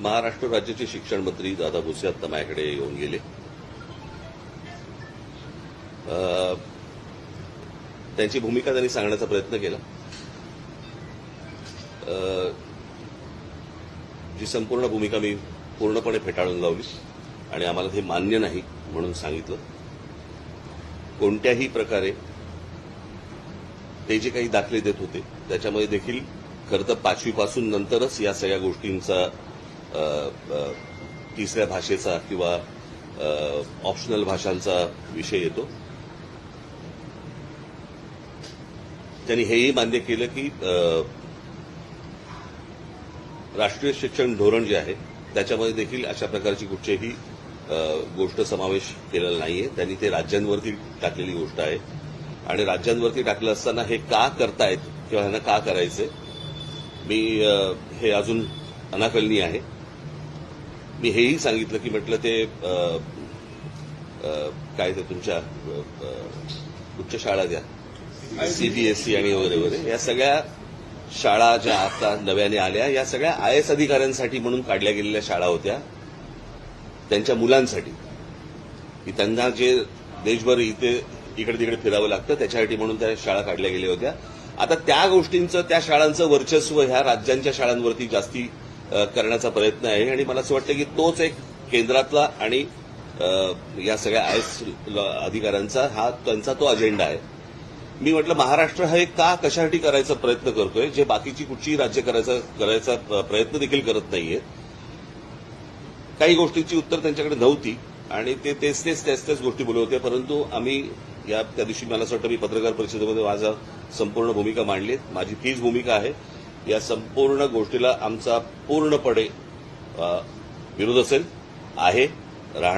महाराष्ट्र राज्याचे शिक्षण मंत्री दादा भुसे आता माझ्याकडे येऊन गेले. त्यांची भूमिका त्यांनी सांगण्याचा प्रयत्न केला. जी संपूर्ण भूमिका मी पूर्णपणे फेटाळून लावली आणि आम्हाला हे मान्य नाही म्हणून सांगितलं. कोणत्याही प्रकारे ते जे काही दाखले देत होते त्याच्यामध्ये देखील खरं तर 5वी पासून नंतरच या सगळ्या गोष्टींचा तिसऱ्या भाषेचा किंवा ऑप्शनल भाषांचा विषय येतो. त्यांनी हेही मान्य केलं की राष्ट्रीय शिक्षण धोरण जे आहे त्याच्यामध्ये देखील अशा प्रकारची कुठचीही गोष्ट समावेश केलेला नाहीये. त्यांनी ते राज्यांवरती टाकलेली गोष्ट आहे आणि राज्यांवरती टाकलं असताना हे का करतायत किंवा ह्यांना का करायचंय हे अजून अनाकलनीय आहे. मी हेही सांगितलं की म्हटलं ते काय ते तुमच्या उच्च शाळा द्या सीबीएसई आणि वगैरे वगैरे या सगळ्या शाळा ज्या आता नव्याने आल्या या सगळ्या आयएस अधिकाऱ्यांसाठी म्हणून काढल्या गेलेल्या शाळा होत्या. त्यांच्या मुलांसाठी की त्यांना जे देशभर इकडे तिकडे फिरावं लागतं त्याच्यासाठी म्हणून त्या शाळा काढल्या गेल्या होत्या. आता त्या गोष्टींचं त्या शाळांचं वर्चस्व ह्या राज्यांच्या शाळांवरती जास्ती करण्याचा प्रयत्न आहे आणि मला असं वाटतं की तोच एक केंद्रातला आणि या सगळ्या आयएस अधिकाऱ्यांचा हा त्यांचा तो अजेंडा आहे. मी म्हटलं महाराष्ट्र हे का कशासाठी करायचा प्रयत्न करतोय जे बाकीची कुठचीही राज्य करायचा प्रयत्न देखील करत नाहीये. काही गोष्टींची उत्तर त्यांच्याकडे नव्हती आणि ते तेच गोष्टी बोलत होते. परंतु आम्ही त्या दिवशी मला असं वाटतं मी पत्रकार परिषदेमध्ये माझा संपूर्ण भूमिका मांडली. माझी तीच भूमिका आहे. या संपूर्ण गोष्टीला आमचा पूर्णपणे विरोध असेल आहे राहणार.